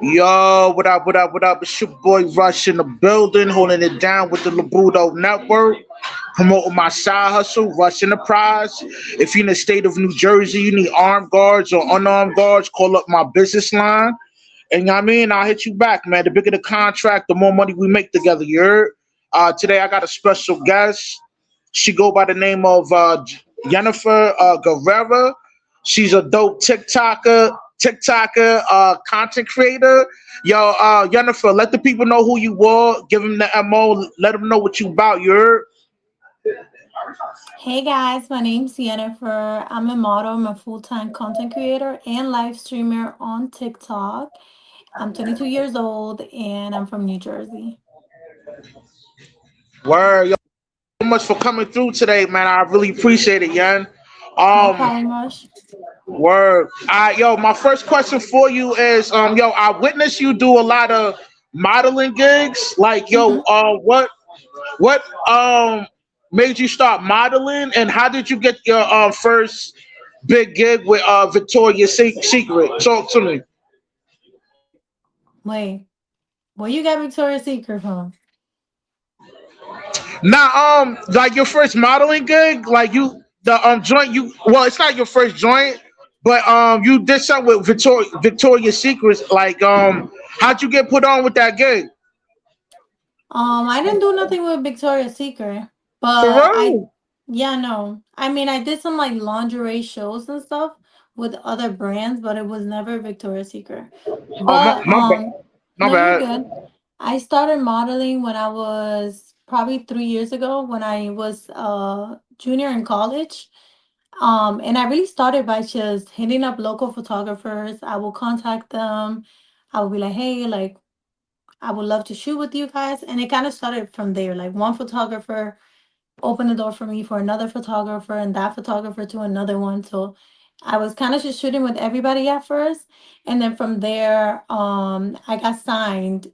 Yo, what up, what up, what up? It's your boy Rush in the building, holding it down with the Labudo Network, promoting my side hustle, Rush Enterprise. If you're in the state of New Jersey, you need armed guards or unarmed guards, call up my business line. And you know what I mean? I'll hit you back, man. The bigger the contract, the more money we make together, you heard? Today I got a special guest. She go by the name of Yenifer Guerrera. She's a dope TikToker, content creator. Yo, Yenifer, let the people know who you are. Give them the MO. Let them know what you about. You heard? Hey guys, my name's Yenifer. I'm a model, I'm a full-time content creator and live streamer on TikTok. I'm 22 years old and I'm from New Jersey. Word. Yo, so much for coming through today, man. I really appreciate it, Yan. No Um, problem, Rush. Word. Yo, my first question for you is, yo, I witnessed you do a lot of modeling gigs. Like, yo, hmm what made you start modeling, and how did you get your first big gig with Victoria's Secret? Talk to me. Wait, where you got Victoria's Secret from? Now, like your first modeling gig, like you the joint you well, it's not your first joint, but you did something with Victoria's Secrets. Like how'd you get put on with that gig? I didn't do nothing with Victoria's Secret, For but real? yeah, no. I mean, I did some like lingerie shows and stuff with other brands, but it was never Victoria's Secret. Oh But my bad. My no, you're bad. good. I started modeling when I was probably 3 years ago when I was junior in college. And I really started by just hitting up local photographers. I will contact them. I will be like, hey, like I would love to shoot with you guys. And it kind of started from there. Like one photographer opened the door for me for another photographer and that photographer to another one. So I was kind of just shooting with everybody at first. And then from there, I got signed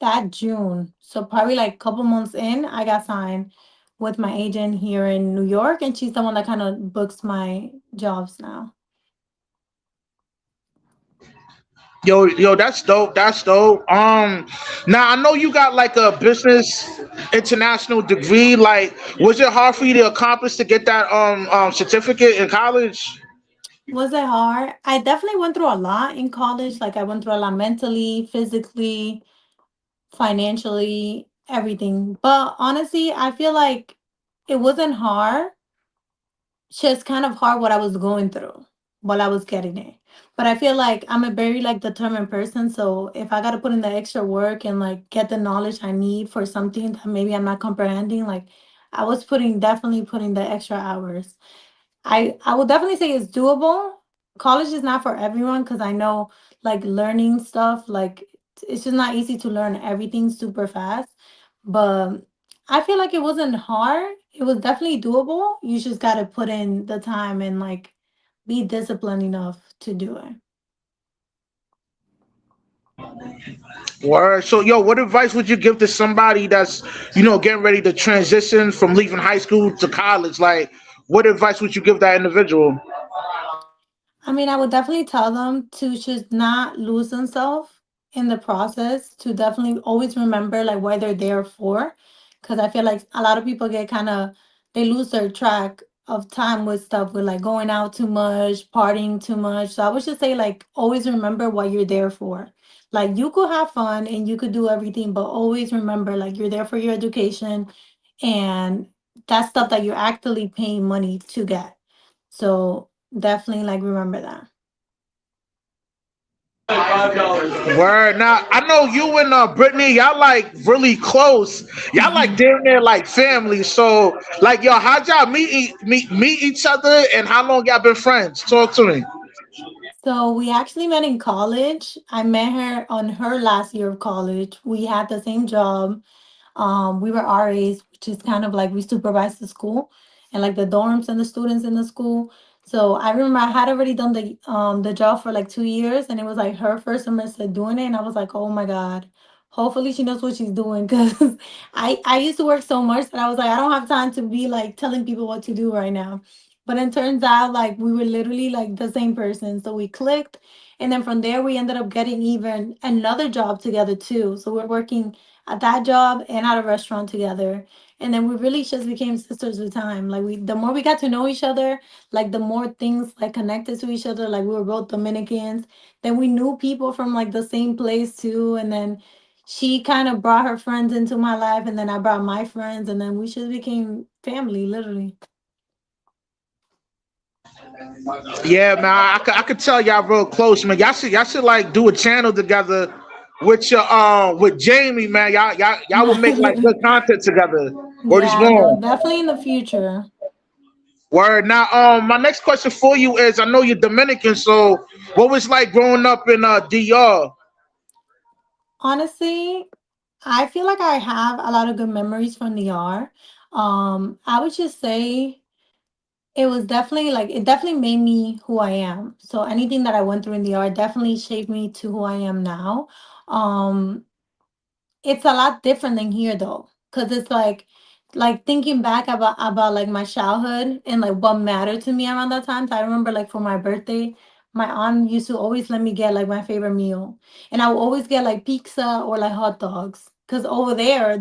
that June. So probably like a couple months in, I got signed with my agent here in New York. And she's the one that kind of books my jobs now. Yo, that's dope. That's dope. Now I know you got like a business international degree. Like, was it hard for you to accomplish to get that certificate in college? Was it hard? I definitely went through a lot in college. Like I went through a lot mentally, physically, financially, everything. But honestly, I feel like it wasn't hard. Just kind of hard what I was going through while I was getting it. But I feel like I'm a very like determined person. So if I gotta put in the extra work and like get the knowledge I need for something that maybe I'm not comprehending, like I was definitely putting the extra hours. I would definitely say it's doable. College is not for everyone because I know like learning stuff like it's just not easy to learn everything super fast. But I feel like it wasn't hard. It was definitely doable. You just got to put in the time and like be disciplined enough to do it. Word. So, yo, what advice would you give to somebody that's, getting ready to transition from leaving high school to college? Like, what advice would you give that individual? I mean, I would definitely tell them to just not lose themselves in the process, to definitely always remember like why they're there for. Because I feel like a lot of people get kind of, they lose their track of time with stuff with like going out too much, partying too much. So I would just say like always remember what you're there for. Like you could have fun and you could do everything, but always remember like you're there for your education and that's stuff that you're actually paying money to get. So definitely like remember that. Word. Now, I know you and Brittany, y'all like really close. Y'all like damn near like family. So, like, yo, how'd y'all meet each other, and how long y'all been friends? Talk to me. So we actually met in college. I met her on her last year of college. We had the same job. We were RAs, which is kind of like we supervised the school and like the dorms and the students in the school. So I remember I had already done the job for like 2 years, and it was like her first semester doing it, and I was like, oh my god, hopefully she knows what she's doing because I used to work so much that I was like, I don't have time to be like telling people what to do right now. But it turns out like we were literally like the same person. So we clicked. And then from there, we ended up getting even another job together too. So we're working at that job and at a restaurant together. And then we really just became sisters with time. Like the more we got to know each other, like the more things like connected to each other. Like we were both Dominicans. Then we knew people from like the same place too. And then she kind of brought her friends into my life, and then I brought my friends, and then we just became family, literally. Yeah, man, I could tell y'all real close, man. Y'all should like do a channel together with your with Jamie, man. Y'all would make like good content together. Word is Yeah, no, born. definitely in the future. Word. Now, my next question for you is: I know you're Dominican, so what was like growing up in DR? Honestly, I feel like I have a lot of good memories from the R. I would just say it was definitely like it definitely made me who I am. So anything that I went through in the R definitely shaped me to who I am now. Um, It's a lot different than here though, cause it's like thinking back about like my childhood and like what mattered to me around that time. So I remember like for my birthday, my aunt used to always let me get like my favorite meal, and I would always get like pizza or like hot dogs, cause over there,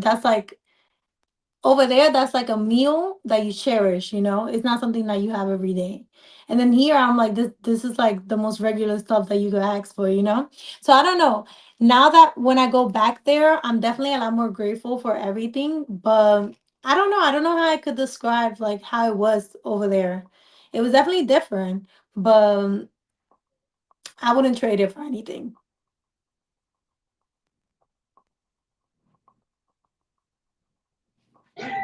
that's like a meal that you cherish, you know? It's not something that you have every day. And then here I'm like this is like the most regular stuff that you could ask for, you know? So I don't know. Now that when I go back there, I'm definitely a lot more grateful for everything, but I don't know. I don't know how I could describe like how it was over there. It was definitely different, but I wouldn't trade it for anything.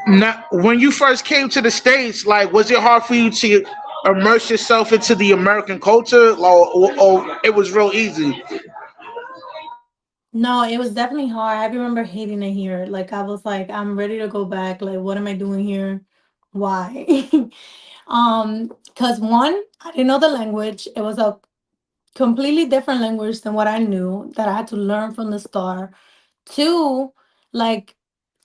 Now, when you first came to the States, like, was it hard for you to immerse yourself into the American culture, or it was real easy? No, it was definitely hard. I remember hating it here. Like I was like, I'm ready to go back. Like, what am I doing here? Why? Because one, I didn't know the language. It was a completely different language than what I knew that I had to learn from the start. Two, like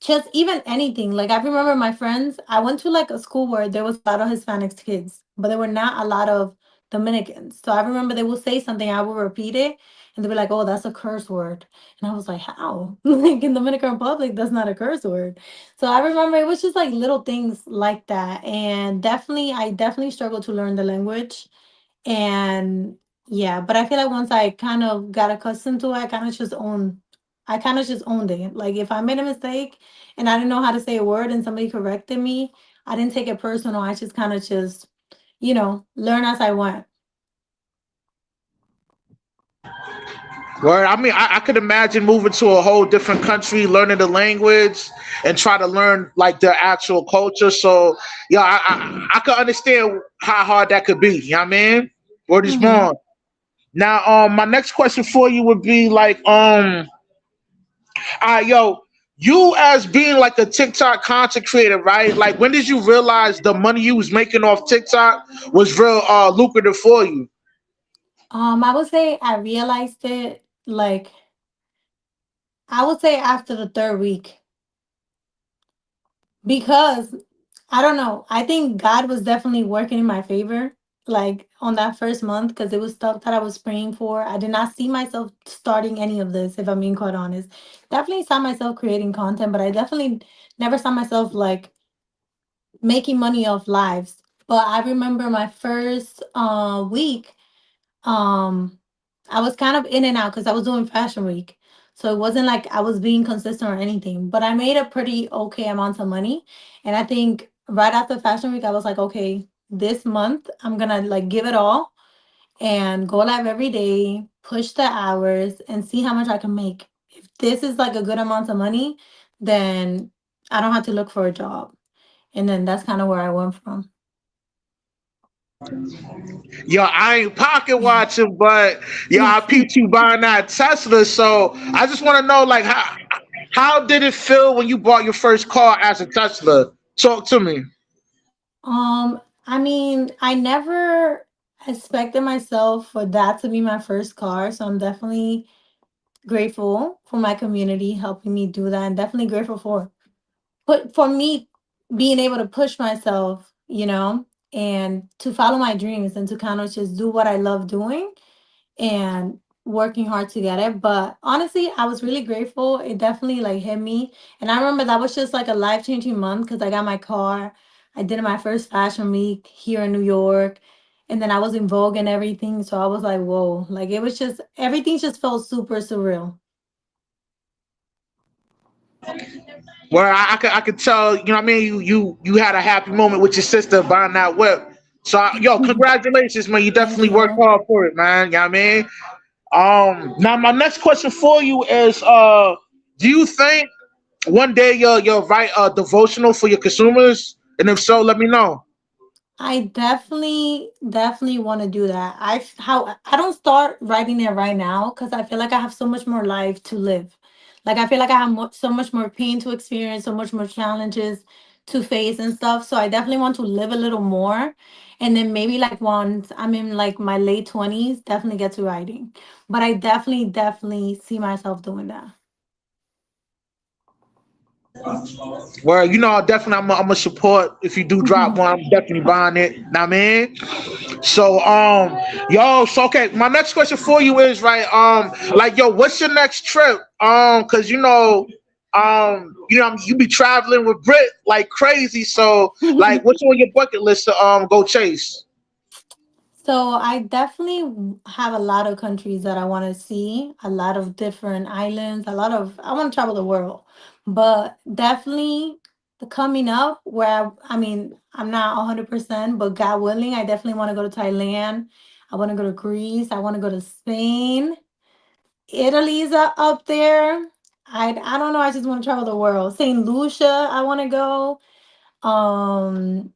just even anything. Like I remember my friends, I went to like a school where there was a lot of Hispanic kids, but there were not a lot of Dominicans. So I remember they would say something, I would repeat it, and they'd be like, "Oh, that's a curse word." And I was like, "How?" Like in Dominican Republic, that's not a curse word. So I remember it was just like little things like that. And definitely, I definitely struggled to learn the language. And yeah, but I feel like once I kind of got accustomed to it, I kind of just owned it. Like if I made a mistake and I didn't know how to say a word and somebody corrected me, I didn't take it personal. I just kind of just, learn as I went. Where I mean, I could imagine moving to a whole different country, learning the language, and try to learn like the actual culture. So, yeah, I could understand how hard that could be. You know what I mean? Word is Hmm. born. Now, my next question for you would be like, yo, you as being like a TikTok content creator, right? Like, when did you realize the money you was making off TikTok was real lucrative for you? I would say I realized it like I would say after the third week. Because I don't know. I think God was definitely working in my favor, like on that first month, because it was stuff that I was praying for. I did not see myself starting any of this, if I'm being quite honest. Definitely saw myself creating content, but I definitely never saw myself like making money off lives. But I remember my first week, um, I was kind of in and out because I was doing fashion week. So it wasn't like I was being consistent or anything, but I made a pretty okay amount of money. And I think right after fashion week, I was like, okay, this month I'm gonna like give it all and go live every day, push the hours and see how much I can make. If this is like a good amount of money, then I don't have to look for a job. And then that's kind of where I went from. Yo, I ain't pocket watching, but yo, I peeped you buying that Tesla. So I just want to know, like, how did it feel when you bought your first car as a Tesla? Talk to me. I mean, I never expected myself for that to be my first car, so I'm definitely grateful for my community helping me do that, and definitely grateful for me being able to push myself, and to follow my dreams and to kind of just do what I love doing and working hard to get it. But honestly, I was really grateful. It definitely like hit me. And I remember that was just like a life changing month because I got my car. I did my first fashion week here in New York. And then I was in Vogue and everything. So I was like, whoa. Like it was just everything just felt super surreal. Where I could tell, you know what I mean, you had a happy moment with your sister buying that whip. So yo, congratulations, man. You Thank definitely worked you. hard for it, man. You know what I mean? Now my next question for you is do you think one day you'll write a devotional for your consumers? And if so, let me know. I definitely want to do that. How I don't start writing it right now because I feel like I have so much more life to live. Like I feel like I have so much more pain to experience, so much more challenges to face and stuff. So I definitely want to live a little more, and then maybe like once I'm in like my late 20s, definitely get to writing. But I definitely see myself doing that. Well, you know, definitely I'm a support if you do drop one. I'm definitely buying it. Know what I mean? So yo, so okay, my next question for you is right, like yo, what's your next trip? Cause you be traveling with Brit like crazy. So like what's on your bucket list to go chase? So I definitely have a lot of countries that I want to see, a lot of different islands, a lot of I want to travel the world. But definitely the coming up where I mean, I'm not 100%, but God willing, I definitely want to go to Thailand. I want to go to Greece, I want to go to Spain. Italy's up there. I don't know, I just want to travel the world. St. Lucia, I want to go. Um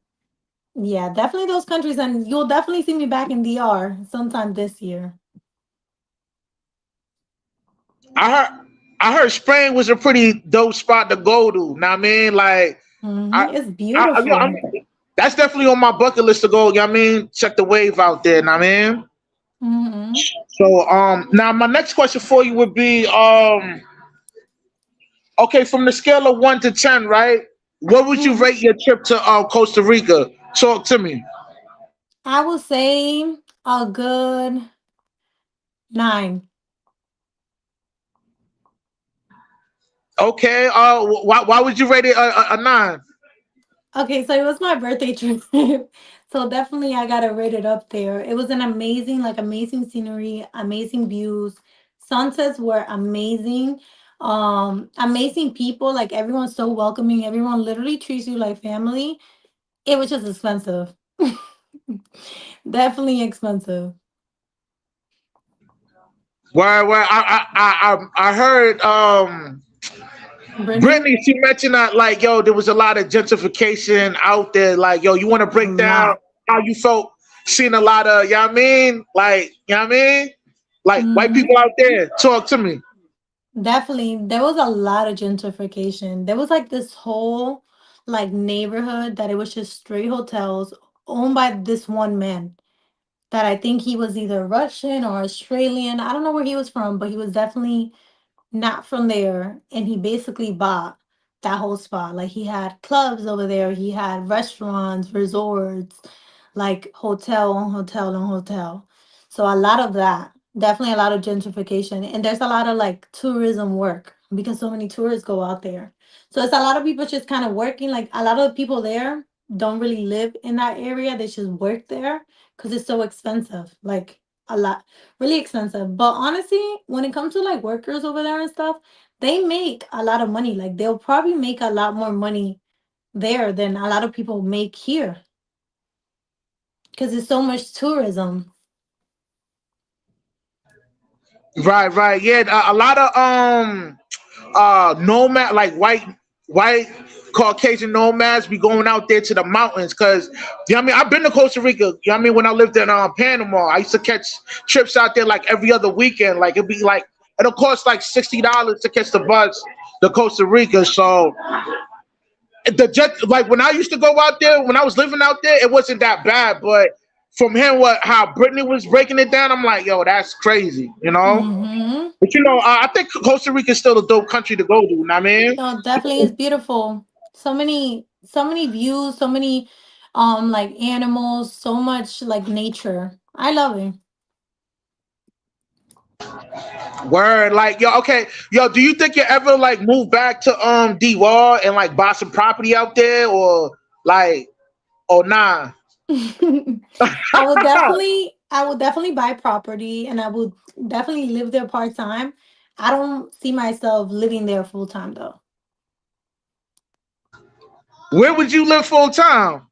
yeah, definitely those countries, and you'll definitely see me back in DR sometime this year. I heard I heard Spain was a pretty dope spot to go to. Know what I mean? Like I, It's yeah, beautiful. that's definitely on my bucket list to go. You know what I mean? Check the wave out there. Know what I mean? Hmm. So now my next question for you would be okay, from the scale of 1 to 10, right? What would you Hmm. rate your trip to Costa Rica? Talk to me. I will say a good 9. Okay, why would you rate it a 9? Okay, so it was my birthday trip. So definitely I gotta rate it up there. It was an amazing, like amazing scenery, amazing views. Sunsets were amazing. Amazing people, like everyone's so welcoming. Everyone literally treats you like family. It was just expensive. Definitely expensive. Where I heard Brittany, Brittany, she mentioned that like yo, there was a lot of gentrification out there. Like yo, you want to a break down lot. how you felt seeing a lot of, you know what I mean? Like, you know what I mean? Like white Hmm. people out there. Talk to me. Definitely, there was a lot of gentrification. There was like this whole like neighborhood that it was just straight hotels owned by this one man that I think he was either Russian or Australian. I don't know where he was from, but he was definitely not from there, and he basically bought that whole spot. Like he had clubs over there, he had restaurants, resorts, like hotel on hotel on hotel. So a lot of that, definitely a lot of gentrification, and there's a lot of like tourism work because so many tourists go out there. So it's a lot of people just kind of working. Like a lot of the people there don't really live in that area; they just work there because it's so expensive. Like a lot really expensive. But honestly, when it comes to like workers over there and stuff, they make a lot of money. Like they'll probably make a lot more money there than a lot of people make here because there's so much tourism. Right, right. Yeah, a lot of nomad like white Caucasian nomads be going out there to the mountains because you know what I mean, I've been to Costa Rica, you know what I mean, when I lived in Panama. I used to catch trips out there like every other weekend. Like it'd be like it'll cost like $60 to catch the bus to Costa Rica. So the jet like when I used to go out there when I was living out there, it wasn't that bad. But from him what how Brittany was breaking it down, I'm like, yo, that's crazy, you know? Mm-hmm. But you know, I think Costa Rica is still a dope country to go to. You know what I mean? No, definitely is beautiful. So many views, so many. like animals, so much like nature. I love it. Word, like yo, okay, yo, do you think you ever like move back to D Wall and like buy some property out there, or like, or nah? I would definitely buy property and I would definitely live there part time. I don't see myself living there full time though. Where would you live full time?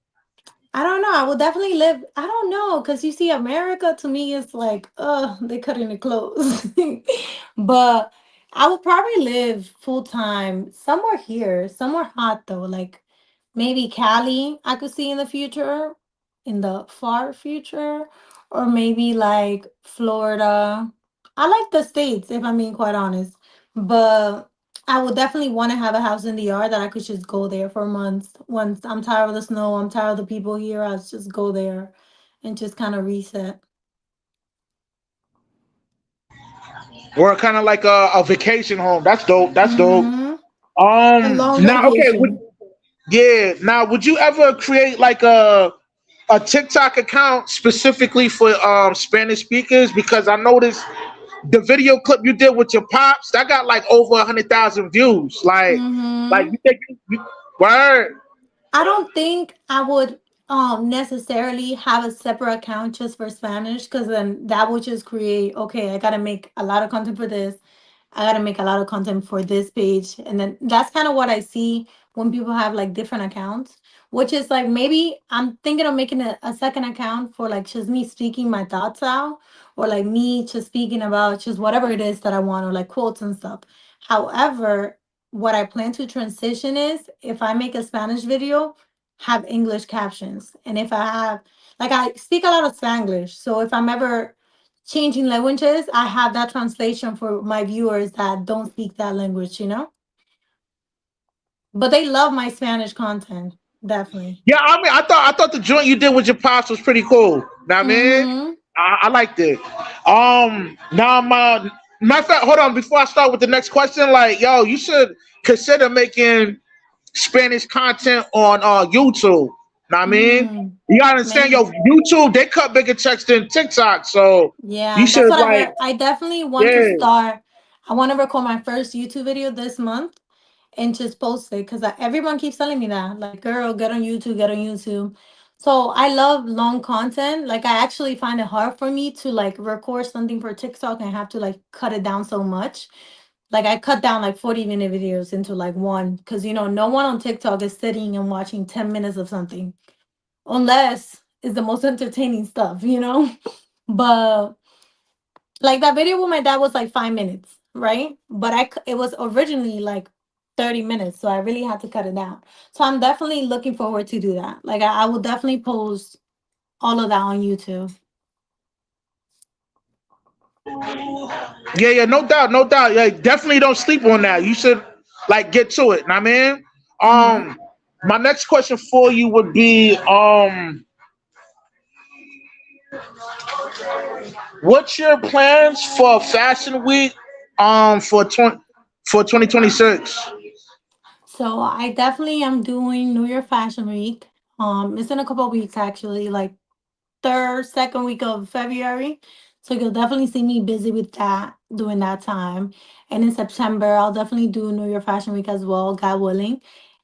I don't know. I will definitely live. I don't know because you see, America to me is like, they cutting it close. But I would probably live full time somewhere here, somewhere hot though, like maybe Cali. I could see in the future, in the far future, or maybe like Florida. I like the states, if I'm being quite honest, but I would definitely want to have a house in the yard that I could just go there for months. Once I'm tired of the snow, I'm tired of the people here, I'll just go there and just kind of reset. Or kind of like a vacation home? That's dope. That's dope. Mm-hmm. A long Now, okay, vacation. yeah. Now, would you ever create like a TikTok account specifically for Spanish speakers? Because I noticed the video clip you did with your pops that got like over 100,000 views. Like Mm-hmm. you think word? I don't think I would necessarily have a separate account just for Spanish because then that would just create, okay, I gotta make a lot of content for this. I gotta make a lot of content for this page. And then that's kind of what I see when people have like different accounts, which is like maybe I'm thinking of making a second account for like just me speaking my thoughts out, or like me just speaking about just whatever it is that I want, or like quotes and stuff. However, what I plan to transition is if I make a Spanish video, have English captions. And if I have, like, I speak a lot of Spanglish. So if I'm ever changing languages, I have that translation for my viewers that don't speak that language, you know? But they love my Spanish content, definitely. Yeah, I mean, I thought the joint you did with your pops was pretty cool. Know what I mean, Mm-hmm. I liked it. Now my matter of fact, hold on. Before I start with the next question, like, yo, you should consider making Spanish content on YouTube. Know what I mean, Mm, you gotta understand, yo, maybe. YouTube they cut bigger checks than TikTok, so you Yeah, that's should what I like, heard. I definitely want to yeah. start. I want to record my first YouTube video this month and just post it because everyone keeps telling me that. Like, girl, get on YouTube, get on YouTube. So I love long content. Like, I actually find it hard for me to like record something for TikTok and have to like cut it down so much. Like, I cut down like 40-minute videos into like one because, no one on TikTok is sitting and watching 10 minutes of something unless it's the most entertaining stuff, you know? But like that video with my dad was like 5 minutes, right? But it was originally like 30 minutes, so I really had to cut it down. So I'm definitely looking forward to do that. Like I will definitely post all of that on YouTube. Yeah, yeah, no doubt, no doubt. Yeah, definitely don't sleep on that. You should like get to it. Know what I mean, Hmm. my next question for you would be, what's your plans for Fashion Week, for 2026? So I definitely am doing New Year Fashion Week. It's in a couple of weeks actually, like third, second week of February. So you'll definitely see me busy with that during that time. And in September, I'll definitely do New Year Fashion Week as well, God willing.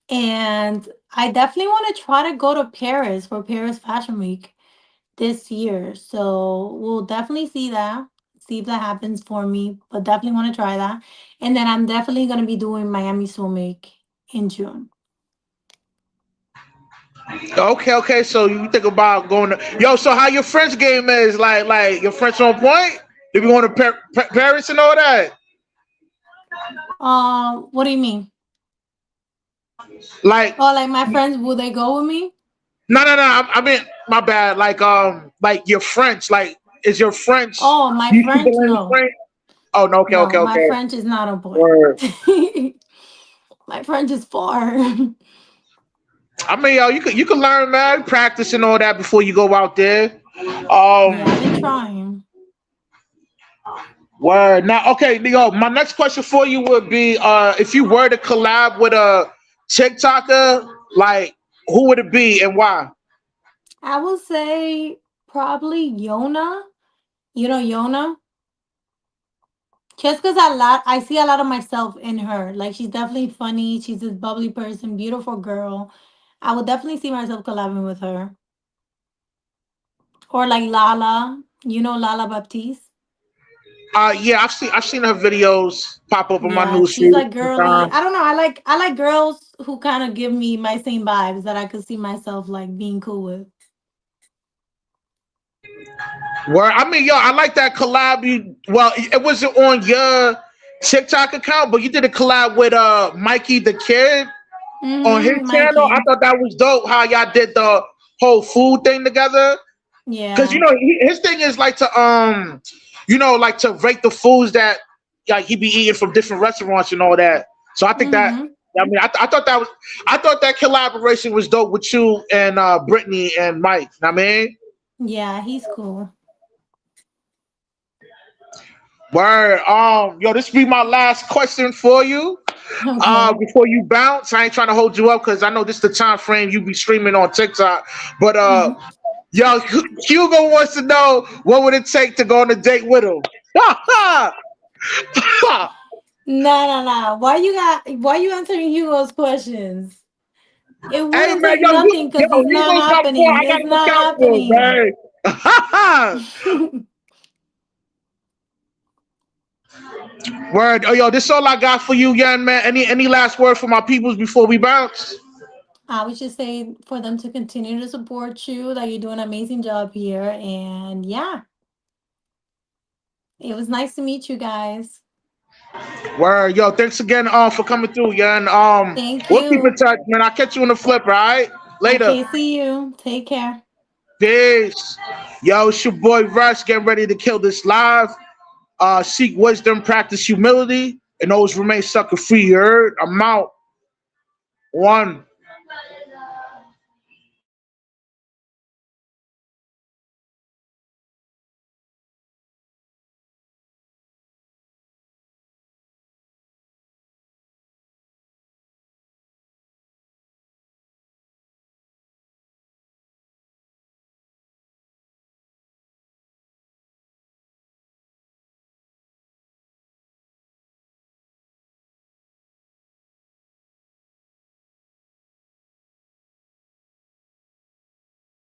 And I definitely want to try to go to Paris for Paris Fashion Week this year. So we'll definitely see if that happens for me, but definitely want to try that. And then I'm definitely going to be doing Miami Swim Week in June. Okay, okay. So you think about going to, yo? So how your French game is? Like your French on point? If you going to Paris and all that? What do you mean? Like, Oh, like my friends, will they go with me? no, no, no. I mean, my bad. Like your French. Like, is your French? Oh, my Do you speak French? any No. French? Oh no. Okay, No, okay, my okay. French is not on point. Word. My French is far. I mean, yo, you can learn, man. Practice and all that before you go out there. Um, Yeah, I've been trying. Word. Now, okay, yo, my next question for you would be, if you were to collab with a TikToker, like, who would it be and why? I will say probably Yona. You know Yona? Just because I see a lot of myself in her. Like she's definitely funny. She's this bubbly person, beautiful girl. I would definitely see myself collabing with her. Or like Lala. You know Lala Baptiste? Yeah, I've seen her videos pop up on my Yeah, news she's feed like girly. sometimes. I don't know. I like girls who kind of give me my same vibes that I could see myself like being cool with. Where I mean, yo, I like that collab. Well, it wasn't on your TikTok account, but you did a collab with Mikey the Kid on his Mm-hmm, channel. I Mikey. thought that was dope. How y'all did the whole food thing together. Because Yeah. his thing is like to like to rate the foods that like he be eating from different restaurants and all that. So I think that Mm-hmm. I mean I thought that collaboration was dope with you and Brittany and Mike. I mean, Yeah, he's cool. word. Yo, this be my last question for you. Okay. Before you bounce, I ain't trying to hold you up because I know this is the time frame you be streaming on TikTok. But yo, Hugo wants to know what would it take to go on a date with him. No, no, no. Why you answering Hugo's questions? It Hey wouldn't man, take yo, nothing because it's not Hugo's top four. happening. I It's gotta look not out for him, happening. man. Word. Oh, yo, this all I got for you, young man. Any last word for my peoples before we bounce? I would just say for them to continue to support you, that you're doing an amazing job here. And yeah, it was nice to meet you guys. Word. Yo, thanks again for coming through, yeah. And Thank we'll keep in you. touch, man. I'll catch you on the flip, all right? Later. Okay, see you. Take care. Peace. Yo, it's your boy Rush. Getting ready to kill this live. Seek wisdom, practice humility, and always remain sucker free. You heard? I'm out. One.